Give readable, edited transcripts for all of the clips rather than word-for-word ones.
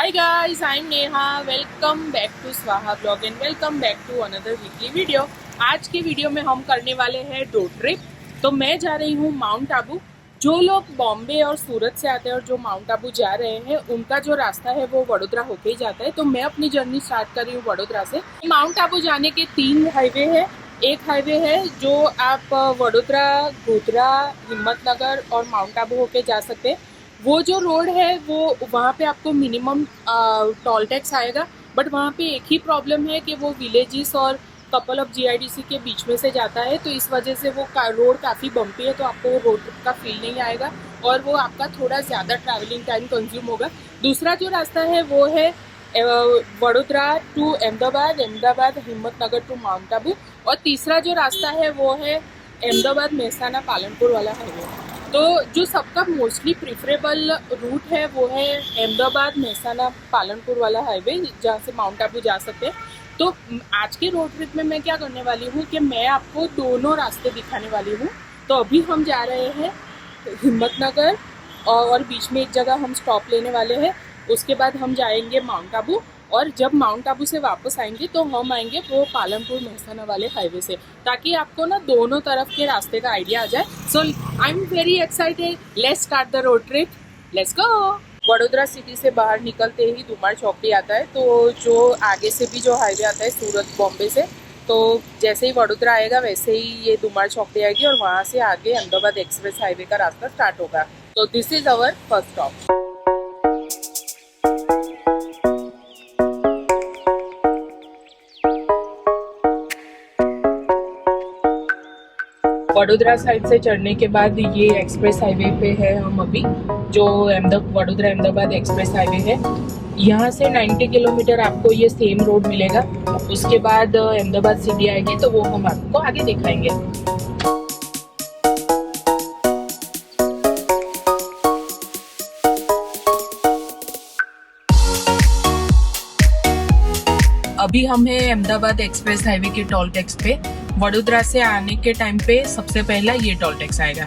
Hi guys, I'm Neha. Welcome back to Swaha blog and welcome back to another weekly video. आज के video में हम करने वाले हैं रोड ट्रिप। तो मैं जा रही हूँ माउंट आबू। जो लोग बॉम्बे और सूरत से आते हैं और जो माउंट आबू जा रहे हैं उनका जो रास्ता है वो वडोदरा होके ही जाता है। तो मैं अपनी जर्नी स्टार्ट कर रही हूँ वडोदरा से। माउंट आबू जाने के 3 हाईवे है। एक हाईवे है जो आप वडोदरा, गोधरा, हिम्मतनगर और माउंट आबू होके जा सकते हैं। वो जो रोड है वो वहाँ पे आपको मिनिमम टोल टैक्स आएगा, बट वहाँ पे एक ही प्रॉब्लम है कि वो विलेजेस और कपल ऑफ जीआईडीसी के बीच में से जाता है, तो इस वजह से वो रोड काफ़ी बम्पी है, तो आपको वो रोड का फील नहीं आएगा और वो आपका थोड़ा ज़्यादा ट्रैवलिंग टाइम कंज्यूम होगा। दूसरा जो रास्ता है वो है Vadodara to Ahmedabad, Ahmedabad Himmatnagar to Mount Abu, और तीसरा जो रास्ता है वो है अहमदाबाद मेहसाना पालनपुर वाला हाईवे। तो जो सबका मोस्टली प्रिफरेबल रूट है वो है अहमदाबाद मेहसाना पालनपुर वाला हाईवे, जहाँ से माउंट आबू जा सकते हैं। तो आज के रोड ट्रिप में मैं क्या करने वाली हूँ कि मैं आपको दोनों रास्ते दिखाने वाली हूँ। तो अभी हम जा रहे हैं हिम्मतनगर और बीच में एक जगह हम स्टॉप लेने वाले हैं। उसके बाद हम जाएंगे माउंट आबू, और जब माउंट आबू से वापस आएंगे तो हम आएंगे वो पालनपुर मेहसाना वाले हाईवे से, ताकि आपको ना दोनों तरफ के रास्ते का आइडिया आ जाए। So I am very excited, let's start the road trip, let's go. Vadodara city से बाहर निकलते ही दुमार चौकी आता है, तो जो आगे से भी जो हाईवे आता है सूरत बॉम्बे से, तो जैसे ही वडोदरा आएगा वैसे ही ये दुमार चौकी आएगी और वहाँ से आगे अहमदाबाद एक्सप्रेस हाईवे का रास्ता स्टार्ट होगा। तो this is our first stop. Vadodara side से चढ़ने के बाद ये एक्सप्रेस हाईवे पे है हम अभी, जो वडोदरा अहमदाबाद एक्सप्रेस हाईवे है। यहाँ से 90 किलोमीटर आपको ये सेम रोड मिलेगा। उसके बाद अहमदाबाद सिटी आएगी तो वो हम आपको आगे दिखाएंगे। अभी हम हैं अहमदाबाद एक्सप्रेस हाईवे के टोल टैक्स पे। वडोदरा से आने के टाइम पे सबसे पहला ये टोल टैक्स आएगा।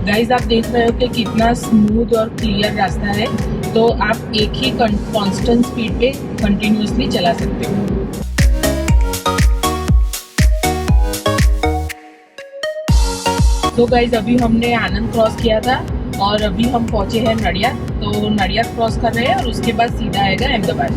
गाइस, आप देख रहे हो कि कितना स्मूथ और क्लियर रास्ता है, तो आप एक ही कांस्टेंट स्पीड पे कंटिन्यूअसली चला सकते हो। तो गाइज, अभी हमने आनंद क्रॉस किया था और अभी हम पहुंचे हैं नडियाद। तो नडियाद क्रॉस कर रहे हैं और उसके बाद सीधा आएगा अहमदाबाद।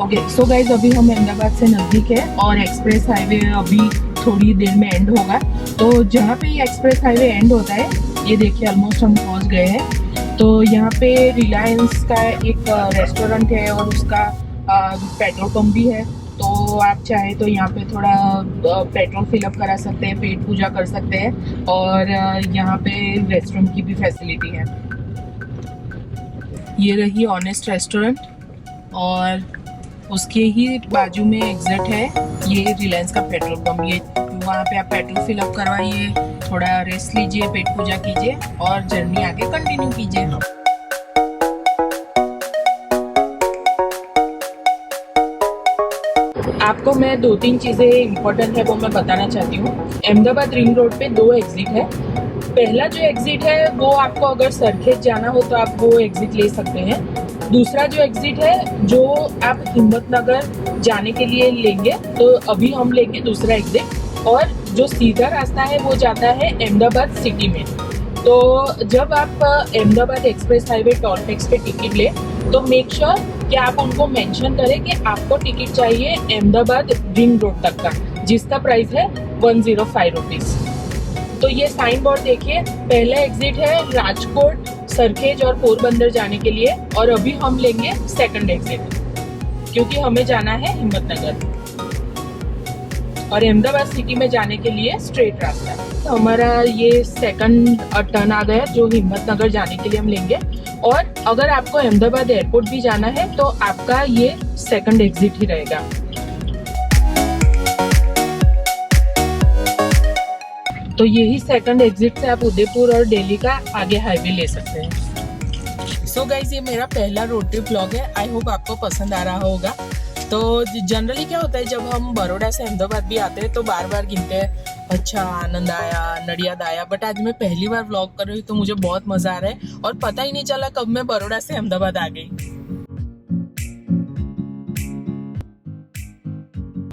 ओके, सो गाइज, अभी हम अहमदाबाद से नजदीक है और एक्सप्रेस हाईवे अभी थोड़ी देर में एंड होगा। तो जहाँ पे ये एक्सप्रेस हाईवे एंड होता है, ये देखिए ऑलमोस्ट हम पहुँच गए हैं। तो यहाँ पे रिलायंस का एक रेस्टोरेंट है और उसका पेट्रोल पंप भी है। तो आप चाहे तो यहाँ पे थोड़ा पेट्रोल फिलअप करा सकते हैं, पेट पूजा कर सकते हैं, और यहाँ पे रेस्टोरेंट की भी फैसिलिटी है। ये रही ऑनेस्ट रेस्टोरेंट और उसके ही बाजू में एग्जिट है ये रिलायंस का पेट्रोल पंप। ये वहाँ पे आप पेट्रोल फिलअप करवाइए, थोड़ा रेस्ट लीजिए, पेट पूजा कीजिए और जर्नी आगे कंटिन्यू कीजिए। आपको मैं 2-3 चीज़ें इम्पोर्टेंट है वो मैं बताना चाहती हूँ। अहमदाबाद रिंग रोड पे 2 एग्जिट है। पहला जो एग्जिट है वो आपको अगर सरखेज जाना हो तो आप वो एग्जिट ले सकते हैं। दूसरा जो एग्जिट है जो आप हिम्मतनगर जाने के लिए लेंगे, तो अभी हम लेंगे दूसरा एग्जिट, और जो सीधा रास्ता है वो जाता है अहमदाबाद सिटी में। तो जब आप Ahmedabad express highway toll tax पे टिकट ले तो मेक श्योर कि आप उनको मेंशन करें कि आपको टिकट चाहिए अहमदाबाद रिंग रोड तक का, जिसका प्राइस है 105 रुपीज़। तो ये साइन बोर्ड देखिए, पहला एग्जिट है राजकोट, सरखेज और पोरबंदर जाने के लिए, और अभी हम लेंगे सेकंड एग्जिट क्योंकि हमें जाना है हिम्मतनगर और अहमदाबाद सिटी में जाने के लिए स्ट्रेट रास्ता है। तो हमारा ये सेकंड टर्न आ गया जो हिम्मतनगर जाने के लिए हम लेंगे, और अगर आपको अहमदाबाद एयरपोर्ट भी जाना है तो आपका ये सेकंड एग्जिट ही रहेगा। तो यही सेकंड एग्जिट से आप उदयपुर और दिल्ली का आगे हाईवे ले सकते हैं। सो गाइज ये मेरा पहला रोड ट्रिप व्लॉग है। आई होप आपको पसंद आ रहा होगा। तो जनरली क्या होता है, जब हम बड़ौदा से अहमदाबाद भी आते हैं तो बार बार गिनते हैं, अच्छा आनंद आया, नडियाद आया। बट आज मैं पहली बार व्लॉग कर रही हूँ तो मुझे बहुत मजा आ रहा है और पता ही नहीं चला कब मैं बड़ौदा से अहमदाबाद आ गई।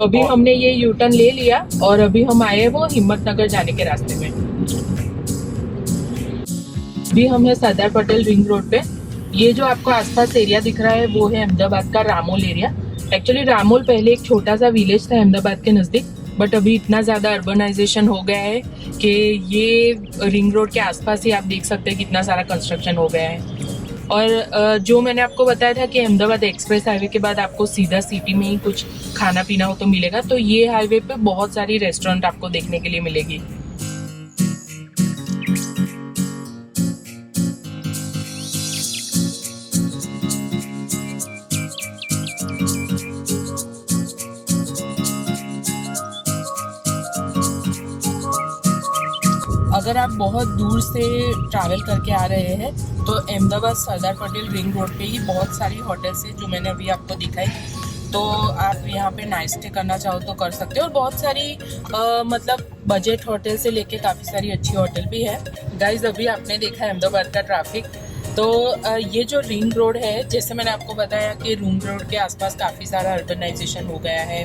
अभी हमने ये यू टर्न ले लिया और अभी हम आए वो हिम्मतनगर जाने के रास्ते में। अभी हम है सरदार पटेल रिंग रोड पे। ये जो आपको आसपास एरिया दिख रहा है वो है अहमदाबाद का रामोल एरिया। एक्चुअली रामोल पहले एक छोटा सा विलेज था अहमदाबाद के नज़दीक, बट अभी इतना ज़्यादा अर्बनाइजेशन हो गया है कि ये रिंग रोड के आसपास ही आप देख सकते हैं कितना सारा कंस्ट्रक्शन हो गया है। और जो मैंने आपको बताया था कि अहमदाबाद एक्सप्रेस हाईवे के बाद आपको सीधा सिटी में ही कुछ खाना पीना हो तो मिलेगा, तो ये हाईवे पे बहुत सारी रेस्टोरेंट आपको देखने के लिए मिलेगी। अगर आप बहुत दूर से ट्रैवल करके आ रहे हैं तो अहमदाबाद सरदार पटेल रिंग रोड पे ही बहुत सारी होटल्स है जो मैंने अभी आपको दिखाई। तो आप यहाँ पे नाइट स्टे करना चाहो तो कर सकते हो और बहुत सारी मतलब बजट होटल से लेके काफ़ी सारी अच्छी होटल भी है। गाइज अभी आपने देखा है अहमदाबाद का ट्रैफिक। तो ये जो रिंग रोड है, जैसे मैंने आपको बताया कि रिंग रोड के आसपास काफ़ी सारा अर्बनाइजेशन हो गया है,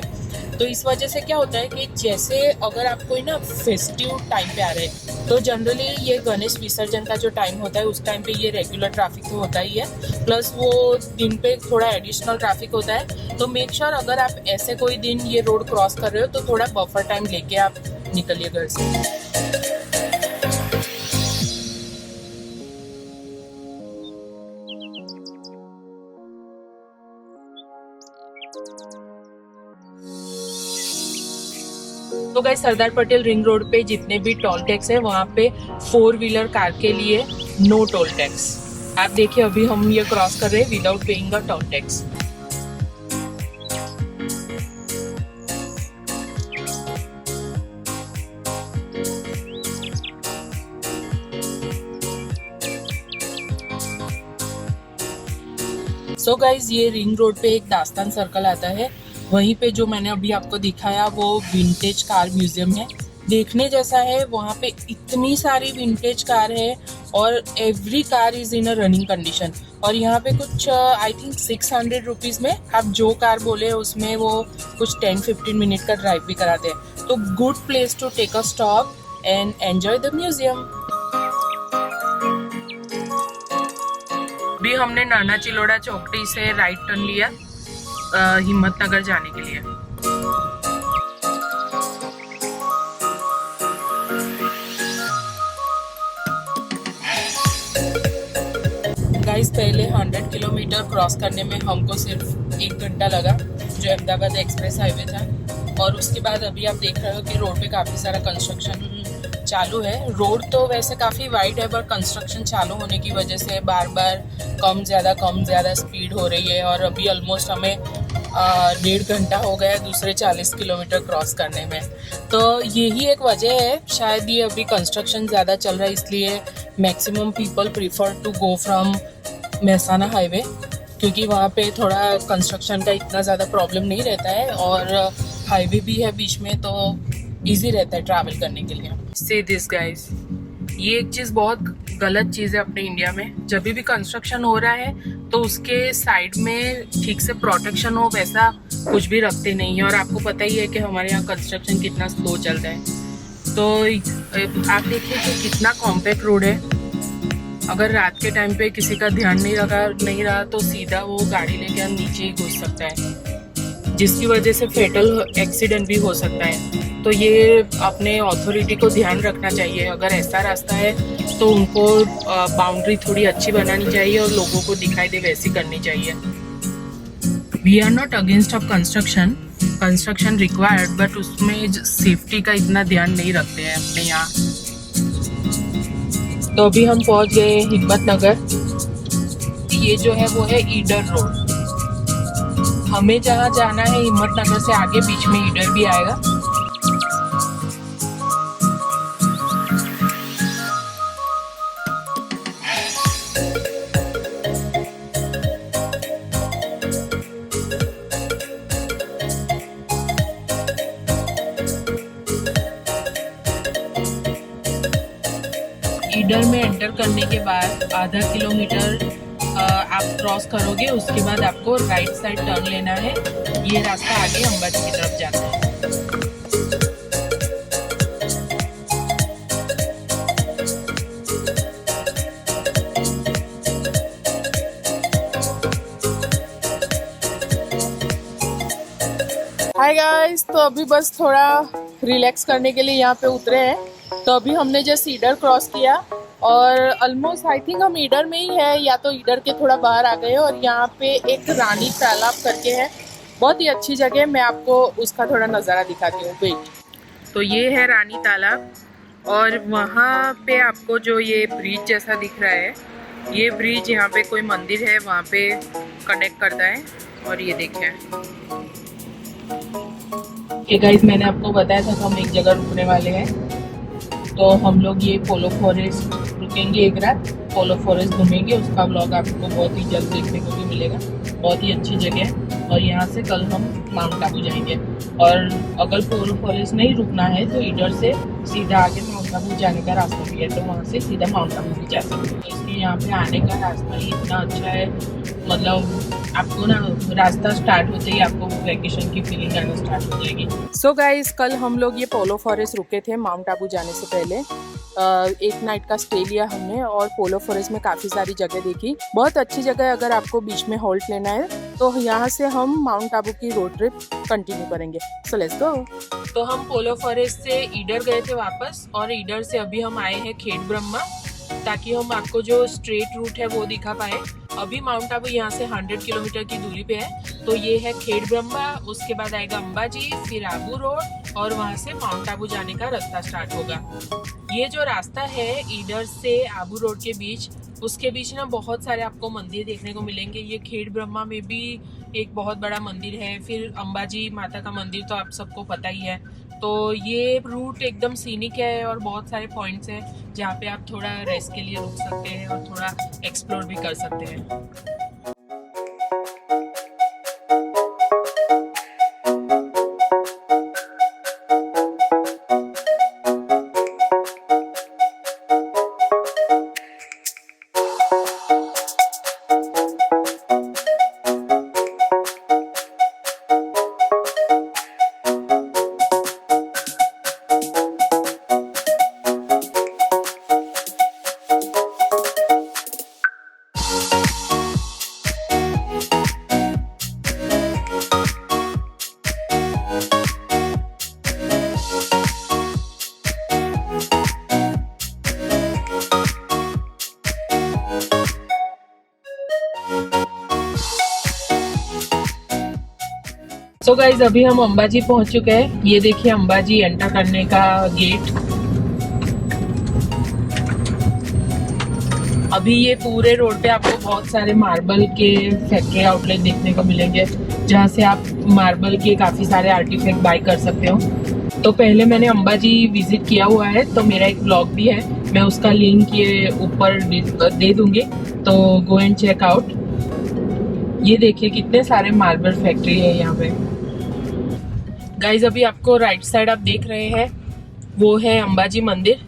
तो इस वजह से क्या होता है कि जैसे अगर आप कोई ना फेस्टिव टाइम पे आ रहे हैं तो जनरली ये गणेश विसर्जन का जो टाइम होता है उस टाइम पे ये रेगुलर ट्रैफिक तो होता ही है, प्लस वो दिन पे थोड़ा एडिशनल ट्रैफिक होता है। तो मेक श्योर अगर आप ऐसे कोई दिन ये रोड क्रॉस कर रहे हो तो थोड़ा बफर टाइम लेके आप निकलिए घर से। तो guys Sardar Patel ring road पे जितने भी टोल टैक्स है वहाँ पे 4 व्हीलर कार के लिए नो टोल टैक्स। आप देखिए अभी हम ये क्रॉस कर रहे हैं without paying a toll tax. So guys ये रिंग रोड पे एक दास्तान सर्कल आता है, वहीं पे जो मैंने अभी आपको दिखाया वो विंटेज कार म्यूजियम है। देखने जैसा है, वहाँ पे इतनी सारी विंटेज कार है और every car is in a running condition. और यहाँ पे कुछ आई थिंक 600 रुपीज़ में आप जो कार बोले उसमें वो कुछ 10-15 मिनट का ड्राइव भी कराते हैं। तो good place to take a stop and enjoy the museum. भी हमने नाना चिलोड़ा चौकड़ी से राइट टर्न लिया हिम्मतनगर जाने के लिए। गाइस पहले 100 किलोमीटर क्रॉस करने में हमको सिर्फ 1 घंटा लगा जो अहमदाबाद एक्सप्रेस हाईवे था। और उसके बाद अभी आप देख रहे हो कि रोड पे काफ़ी सारा कंस्ट्रक्शन चालू है। रोड तो वैसे काफ़ी वाइड है पर कंस्ट्रक्शन चालू होने की वजह से बार बार कम ज़्यादा स्पीड हो रही है। और अभी ऑलमोस्ट हमें 1.5 घंटा हो गया है दूसरे 40 किलोमीटर क्रॉस करने में। तो यही एक वजह है, शायद ये अभी कंस्ट्रक्शन ज़्यादा चल रहा है इसलिए maximum people prefer to go from Mehsana highway, क्योंकि वहाँ पे थोड़ा कंस्ट्रक्शन का इतना ज़्यादा प्रॉब्लम नहीं रहता है और हाईवे भी है बीच में तो इजी रहता है ट्रैवल करने के लिए। सी दिस गाइस, ये एक चीज़ बहुत गलत चीज़ है अपने इंडिया में। जब भी कंस्ट्रक्शन हो रहा है तो उसके साइड में ठीक से प्रोटेक्शन हो वैसा कुछ भी रखते नहीं है। और आपको पता ही है कि हमारे यहाँ कंस्ट्रक्शन कितना स्लो चल रहा है। तो आप देखिए कि कितना कॉम्पैक्ट रोड है। अगर रात के टाइम पे किसी का ध्यान नहीं रहा तो सीधा वो गाड़ी लेके हम नीचे ही घुस सकता है, जिसकी वजह से फेटल एक्सीडेंट भी हो सकता है। तो ये अपने अथॉरिटी को ध्यान रखना चाहिए। अगर ऐसा रास्ता है तो उनको बाउंड्री थोड़ी अच्छी बनानी चाहिए और लोगों को दिखाई दे वैसी करनी चाहिए। We are not against of construction required, but उसमें सेफ्टी का इतना ध्यान नहीं रखते हैं अपने यहाँ। तो अभी हम पहुँच गए हिम्मतनगर। ये जो है वो है ईडर रोड। हमें जहाँ जाना है हिम्मतनगर से आगे बीच में ईडर भी आएगा। ईडर में एंटर करने के बाद आधा किलोमीटर आप क्रॉस करोगे, उसके बाद आपको राइट साइड टर्न लेना है। ये रास्ता आगे अंबाजी की तरफ जाता है। हाय गाइस, तो अभी बस थोड़ा रिलैक्स करने के लिए यहाँ पे उतरे हैं। तो अभी हमने जस्ट ईडर क्रॉस किया और ऑलमोस्ट आई थिंक हम ईडर में ही है, या तो ईडर के थोड़ा बाहर आ गए। और यहाँ पे एक रानी तालाब करके है, बहुत ही अच्छी जगह है। मैं आपको उसका थोड़ा नज़ारा दिखाती हूँ। वेट, तो ये है रानी तालाब और वहाँ पे आपको जो ये ब्रिज जैसा दिख रहा है, ये ब्रिज यहाँ पे कोई मंदिर है वहाँ पे कनेक्ट करता है। और ये देखें कि गाइस, मैंने आपको बताया था कि हम एक जगह रुकने वाले हैं। तो हम लोग ये पोलो फॉरेस्ट रुकेंगे एक रात, पोलो फॉरेस्ट घूमेंगे। उसका व्लॉग आपको बहुत ही जल्द देखने को भी मिलेगा। बहुत ही अच्छी जगह है। और यहाँ से कल हम माउंट आबू जाएंगे। और अगर पोलो फॉरेस्ट नहीं रुकना है तो इधर से सीधा आगे माउंट आबू जाने का रास्ता भी है, तो वहाँ से सीधा माउंट आबू भी जा सकते हैं। तो इसलिए यहाँ पे आने का रास्ता ही इतना अच्छा है, मतलब आपको ना रास्ता स्टार्ट होते ही आपको वैकेशन की फीलिंग आना स्टार्ट हो जाएगी। सो गाइस, कल हम लोग ये पोलो फॉरेस्ट रुके थे माउंट आबू जाने से पहले। एक नाइट का स्टे लिया हमने और पोलो फॉरेस्ट में काफ़ी सारी जगह देखी। बहुत अच्छी जगह है। अगर आपको बीच में होल्ट लेना है तो यहाँ से हम माउंट आबू की रोड ट्रिप कंटिन्यू करेंगे। So let's go. तो हम पोलो फॉरेस्ट से ईडर गए थे वापस, और ईडर से अभी हम आए हैं खेड़ ब्रह्मा, ताकि हम आपको जो स्ट्रेट रूट है वो दिखा पाए। अभी माउंट आबू यहाँ से 100 किलोमीटर की दूरी पे है। तो ये है खेड़ ब्रह्मा, उसके बाद आएगा अंबाजी, फिर आबू रोड, और वहाँ से माउंट आबू जाने का रास्ता स्टार्ट होगा। ये जो रास्ता है ईडर से आबू रोड के बीच, उसके बीच ना बहुत सारे आपको मंदिर देखने को मिलेंगे। ये खेड़ ब्रह्मा में भी एक बहुत बड़ा मंदिर है, फिर अंबाजी माता का मंदिर तो आप सबको पता ही है। तो ये रूट एकदम सीनिक है और बहुत सारे पॉइंट्स हैं जहाँ पे आप थोड़ा रेस्ट के लिए रुक सकते हैं और थोड़ा एक्सप्लोर भी कर सकते हैं। तो गाइज, अभी हम अंबाजी पहुंच चुके हैं। ये देखिए अंबाजी एंटर करने का गेट। अभी ये पूरे रोड पे आपको बहुत सारे मार्बल के फैक्ट्री आउटलेट देखने को मिलेंगे, जहाँ से आप मार्बल के काफ़ी सारे आर्टिफैक्ट बाय कर सकते हो। तो पहले मैंने अंबाजी विजिट किया हुआ है, तो मेरा एक ब्लॉग भी है, मैं उसका लिंक ये ऊपर दे दूंगी, तो गो एंड चेक आउट। ये देखिए कितने सारे मार्बल फैक्ट्री है यहाँ पे। गाइज, अभी आपको राइट साइड आप देख रहे हैं वो है अंबाजी मंदिर।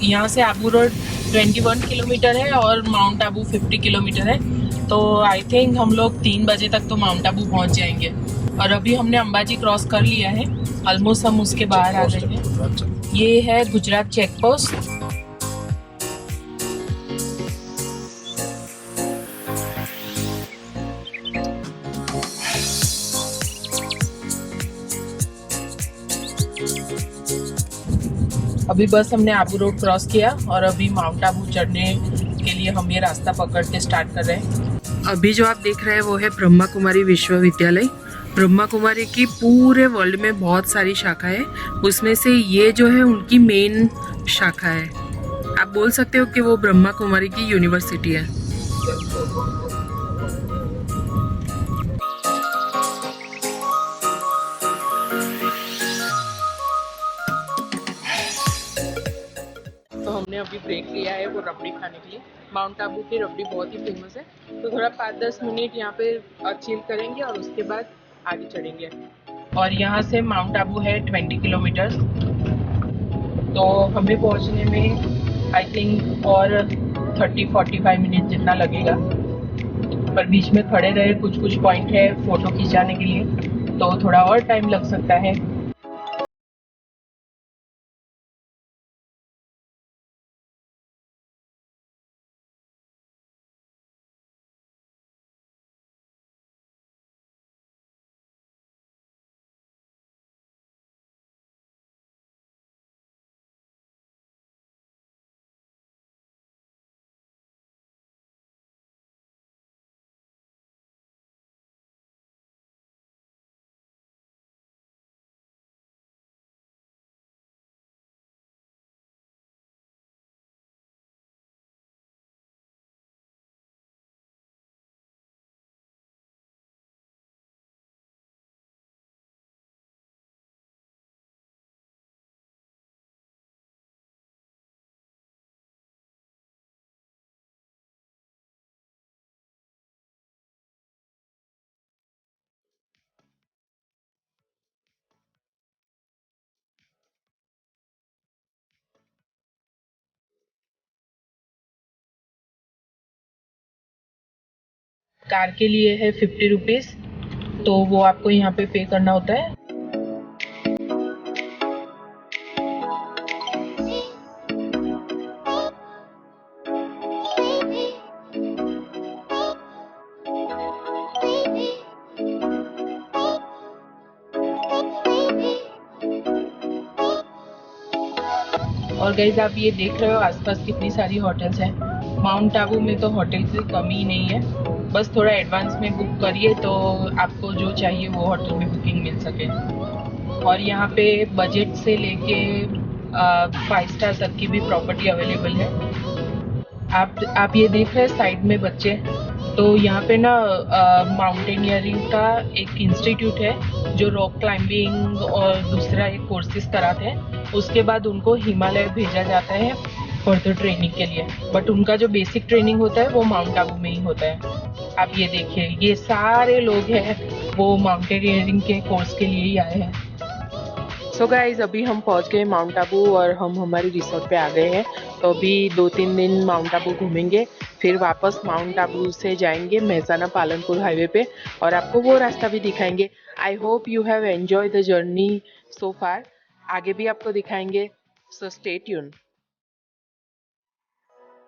यहाँ से आबू रोड 21 किलोमीटर है और माउंट आबू 50 किलोमीटर है। तो आई थिंक हम लोग 3 बजे तक तो माउंट आबू पहुँच जाएंगे। और अभी हमने अंबाजी क्रॉस कर लिया है, ऑलमोस्ट हम उसके बाहर आ गए हैं। ये है गुजरात चेक पोस्ट। अभी बस हमने आबू रोड क्रॉस किया और अभी माउंट आबू चढ़ने के लिए हम ये रास्ता पकड़ के स्टार्ट कर रहे हैं। अभी जो आप देख रहे हैं वो है ब्रह्मा कुमारी विश्वविद्यालय। ब्रह्मा कुमारी की पूरे वर्ल्ड में बहुत सारी शाखा है, उसमें से ये जो है उनकी मेन शाखा है। आप बोल सकते हो कि वो ब्रह्मा कुमारी की यूनिवर्सिटी है। हमने अभी ब्रेक लिया है वो रबड़ी खाने के लिए। माउंट आबू की रबड़ी बहुत ही फेमस है, तो थोड़ा 5-10 मिनट यहाँ पे चिल करेंगे और उसके बाद आगे चढ़ेंगे। और यहाँ से माउंट आबू है 20 किलोमीटर, तो हमें पहुँचने में आई थिंक और 30-45 मिनट जितना लगेगा। पर बीच में खड़े रहे, कुछ कुछ पॉइंट है फोटो खिंचाने के लिए, तो थोड़ा और टाइम लग सकता है। कार के लिए है 50 रुपीज़, तो वो आपको यहाँ पे पे करना होता है। और गाइस आप ये देख रहे हो आसपास कितनी सारी होटल्स हैं। माउंट आबू में तो होटल की कमी नहीं है, बस थोड़ा एडवांस में बुक करिए तो आपको जो चाहिए वो होटल में बुकिंग मिल सके। और यहाँ पे बजट से लेके 5 स्टार तक की भी प्रॉपर्टी अवेलेबल है। आप ये देख रहे हैं साइड में बच्चे, तो यहाँ पे ना माउंटेनियरिंग का एक इंस्टीट्यूट है जो रॉक क्लाइंबिंग और दूसरा एक कोर्सेज कराते हैं। उसके बाद उनको हिमालय भेजा जाता है फर्दर ट्रेनिंग के लिए, बट उनका जो बेसिक ट्रेनिंग होता है वो माउंट आबू में ही होता है। आप ये देखिए, ये सारे लोग हैं वो माउंटेनियरिंग के कोर्स के लिए ही आए हैं। सो गाइज अभी हम पहुंच गए माउंट आबू और हम हमारी रिसोर्ट पे आ गए हैं। तो अभी 2-3 दिन माउंट आबू घूमेंगे, फिर वापस माउंट आबू से जाएंगे मेहसाना पालनपुर हाईवे पे और आपको वो रास्ता भी दिखाएंगे। I hope you have enjoy the journey so far. आगे भी आपको दिखाएंगे, सो स्टे ट्यून।